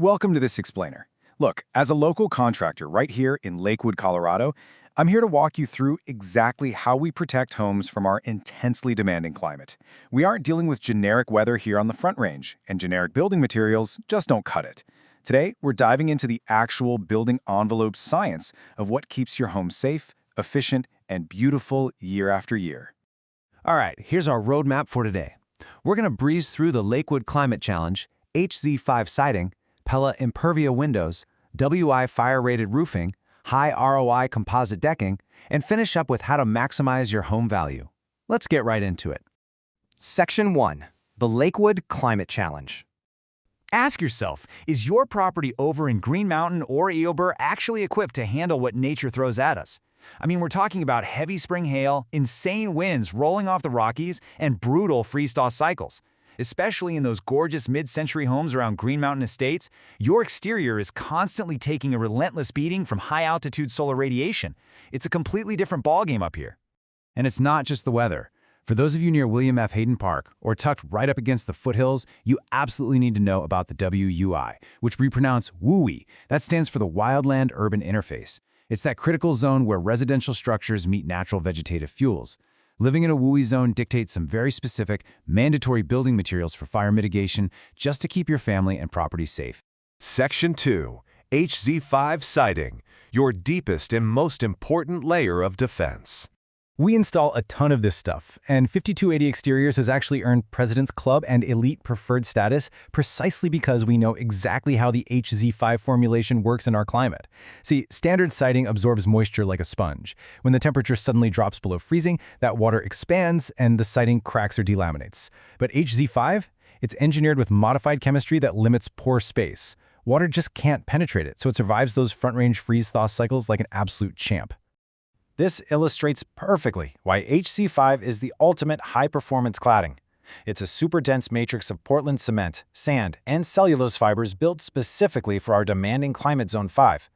Welcome to this explainer. Look, as a local contractor right here in Lakewood, Colorado, I'm here to walk you through exactly how we protect homes from our intensely demanding climate. We aren't dealing with generic weather here on the Front Range, and generic building materials just don't cut it. Today, we're diving into the actual building envelope science of what keeps your home safe, efficient, and beautiful year after year. All right, here's our roadmap for today. We're going to breeze through the Lakewood Climate Challenge, HZ5 siding, Pella Impervia windows, WI fire-rated roofing, high ROI composite decking, and finish up with how to maximize your home value. Let's get right into it. Section 1. The Lakewood Climate Challenge. Ask yourself, is your property over in Green Mountain or Eobur actually equipped to handle what nature throws at us? I mean, we're talking about heavy spring hail, insane winds rolling off the Rockies, and brutal freeze-thaw cycles. Especially in those gorgeous mid-century homes around Green Mountain Estates, your exterior is constantly taking a relentless beating from high-altitude solar radiation. It's a completely different ballgame up here. And it's not just the weather. For those of you near William F. Hayden Park, or tucked right up against the foothills, you absolutely need to know about the WUI, which we pronounce WUI. That stands for the Wildland-urban interface. It's that critical zone where residential structures meet natural vegetative fuels. Living in a WUI zone dictates some very specific, mandatory building materials for fire mitigation just to keep your family and property safe. Section 2. HZ5 Siding, your deepest and most important layer of defense. We install a ton of this stuff, and 5280 Exteriors has actually earned President's Club and Elite Preferred status precisely because we know exactly how the HZ5 formulation works in our climate. See, standard siding absorbs moisture like a sponge. When the temperature suddenly drops below freezing, that water expands and the siding cracks or delaminates. But HZ5? It's engineered with modified chemistry that limits pore space. Water just can't penetrate it, so it survives those front-range freeze-thaw cycles like an absolute champ. This illustrates perfectly why HZ5 is the ultimate high-performance cladding. It's a super dense matrix of Portland cement, sand, and cellulose fibers built specifically for our demanding climate zone 5.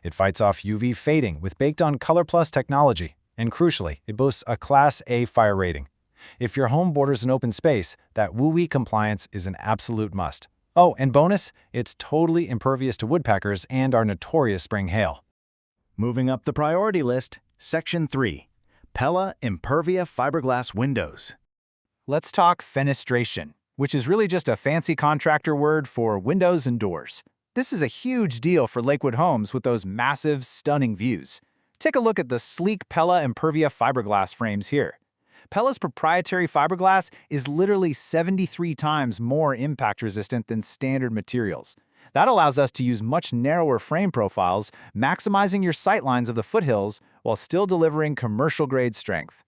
It fights off UV fading with baked-on Color Plus technology, and crucially, it boasts a Class A fire rating. If your home borders an open space, that WUI compliance is an absolute must. Oh, and bonus, it's totally impervious to woodpeckers and our notorious spring hail. Moving up the priority list, Section 3. Pella Impervia Fiberglass Windows. Let's talk fenestration, which is really just a fancy contractor word for windows and doors. This is a huge deal for Lakewood homes with those massive, stunning views. Take a look at the sleek Pella Impervia fiberglass frames here. Pella's proprietary fiberglass is literally 73 times more impact-resistant than standard materials. That allows us to use much narrower frame profiles, maximizing your sightlines of the foothills while still delivering commercial-grade strength.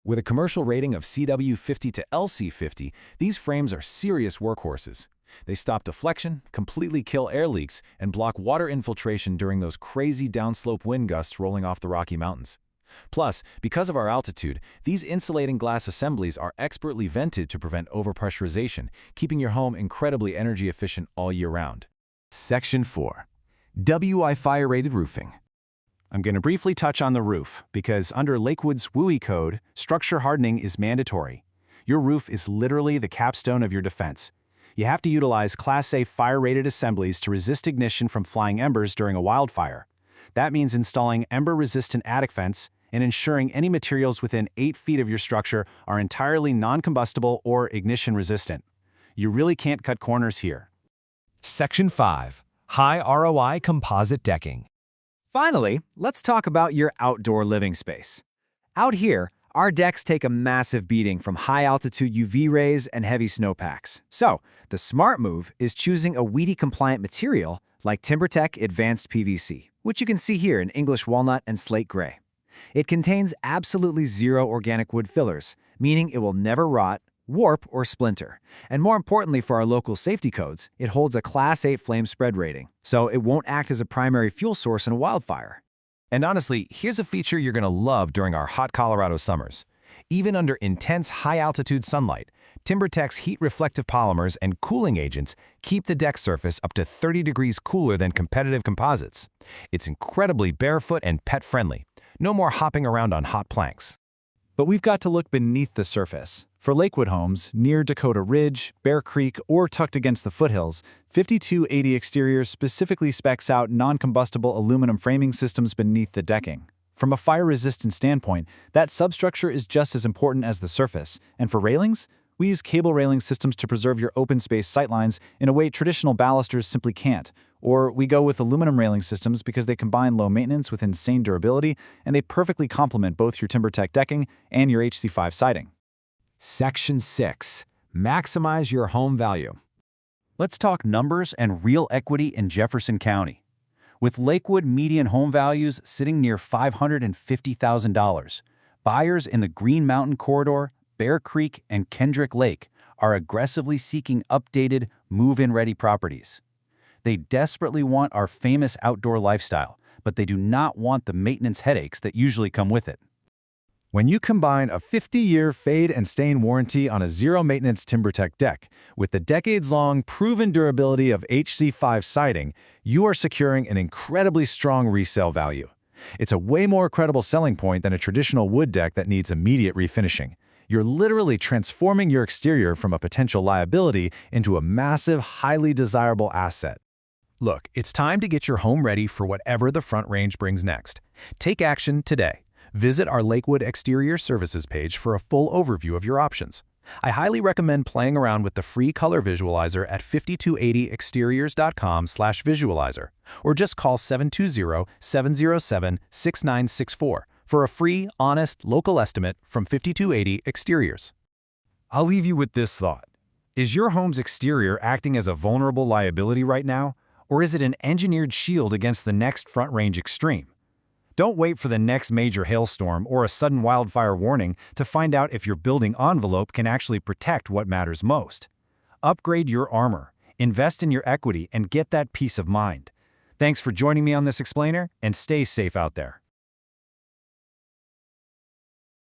With a commercial rating of CW50 to LC50, these frames are serious workhorses. They stop deflection, completely kill air leaks, and block water infiltration during those crazy downslope wind gusts rolling off the Rocky Mountains. Plus, because of our altitude, these insulating glass assemblies are expertly vented to prevent overpressurization, keeping your home incredibly energy efficient all year round. Section 4. WI fire-rated roofing. I'm going to briefly touch on the roof because under Lakewood's WUI code, structure hardening is mandatory. Your roof is literally the capstone of your defense. You have to utilize Class A fire-rated assemblies to resist ignition from flying embers during a wildfire. That means installing ember-resistant attic vents and ensuring any materials within 8 feet of your structure are entirely non-combustible or ignition-resistant. You really can't cut corners here. Section 5. High ROI composite decking. Finally, let's talk about your outdoor living space. Out here, our decks take a massive beating from high-altitude UV rays and heavy snowpacks. So, the smart move is choosing a WEED-compliant material like TimberTech Advanced PVC, which you can see here in English walnut and slate gray. It contains absolutely zero organic wood fillers, meaning it will never rot, warp, or splinter. And more importantly for our local safety codes, it holds a Class 8 flame spread rating, so it won't act as a primary fuel source in a wildfire. And honestly, here's a feature you're going to love during our hot Colorado summers. Even under intense high-altitude sunlight, TimberTech's heat-reflective polymers and cooling agents keep the deck surface up to 30 degrees cooler than competitive composites. It's incredibly barefoot and pet-friendly. No more hopping around on hot planks. But we've got to look beneath the surface. For Lakewood homes, near Dakota Ridge, Bear Creek, or tucked against the foothills, 5280 Exteriors specifically specs out non-combustible aluminum framing systems beneath the decking. From a fire-resistant standpoint, that substructure is just as important as the surface. And for railings, we use cable railing systems to preserve your open space sightlines in a way traditional balusters simply can't. Or we go with aluminum railing systems because they combine low maintenance with insane durability, and they perfectly complement both your TimberTech decking and your HC5 siding. Section 6. Maximize your home value. Let's talk numbers and real equity in Jefferson County. With Lakewood median home values sitting near $550,000, buyers in the Green Mountain Corridor, Bear Creek, and Kendrick Lake are aggressively seeking updated, move-in-ready properties. They desperately want our famous outdoor lifestyle, but they do not want the maintenance headaches that usually come with it. When you combine a 50-year fade and stain warranty on a zero-maintenance TimberTech deck with the decades-long proven durability of HC5 siding, you are securing an incredibly strong resale value. It's a way more credible selling point than a traditional wood deck that needs immediate refinishing. You're literally transforming your exterior from a potential liability into a massive, highly desirable asset. Look, it's time to get your home ready for whatever the Front Range brings next. Take action today. Visit our Lakewood Exterior Services page for a full overview of your options. I highly recommend playing around with the free color visualizer at 5280exteriors.com/visualizer, or just call 720-707-6964 for a free, honest, local estimate from 5280 Exteriors. I'll leave you with this thought. Is your home's exterior acting as a vulnerable liability right now, or is it an engineered shield against the next Front Range extreme? Don't wait for the next major hailstorm or a sudden wildfire warning to find out if your building envelope can actually protect what matters most. Upgrade your armor, invest in your equity, and get that peace of mind. Thanks for joining me on this explainer, and stay safe out there.